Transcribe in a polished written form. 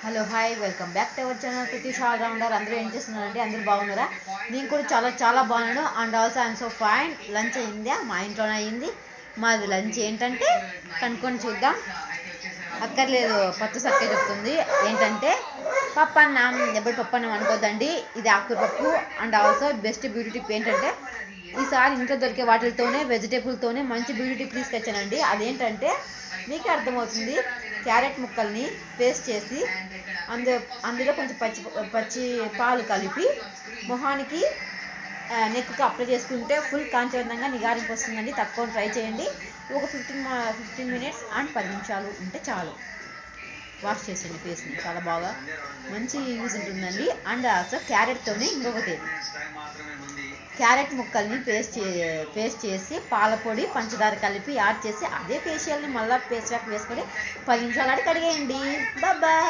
Hello hi welcome back to our channel Pratish all rounder. అందరూ ఏం చేస్తున్నారంటే అందరూ బాగున్నారా? నేను కూడా చాలా చాలా బాగున్నాను. And also I'm so fine. Lunch అయిందా? మా ఇంట్లోనే అయింది. మాది లంచ్ ఏంటంటే కనుక్కొని చూద్దాం. అక్కర్లేదు, పట్టు సక్కే చెప్తుంది. ఏంటంటే పప్పన్నం. ఎప్పుడు పప్పన్నం అనుకోద్దండి, ఇది ఆకుకూర పప్పు. And also best beauty tip ఏంటంటే ఈసారి ఇంట్లో దొరికే వాటితోనే వెజిటేబుల్తోనే మంచి బ్యూటీ టిప్ తీసుకొచ్చానండి. అదేంటంటే మీకే అర్థమవుతుంది. క్యారెట్ ముక్కల్ని పేస్ట్ చేసి అందులో కొంచెం పచ్చి పాలు కలిపి మొహానికి నెక్కి అప్లై చేసుకుంటే ఫుల్ కాంతివంతంగా నిగారింపు వస్తుందండి. తప్పకుండా ట్రై చేయండి. ఒక 15 మినిట్స్ అండ్ 10 నిమిషాలు ఉంటే చాలు. వాష్ చేసేయండి ఫేస్ని, చాలా బాగా మంచి యూజ్ ఉంటుందండి. అండ్ ఆల్సో క్యారెట్తోనే ఇంకొకటి, క్యారెట్ ముక్కల్ని పేస్ట్ చేసి పాల పొడి పంచదార కలిపి యాడ్ చేసి అదే ఫేషియల్ని మళ్ళీ ఫేస్ ప్యాక్ వేసుకొని 10 నిమిషాలు కడిగేయండి. బాయ్.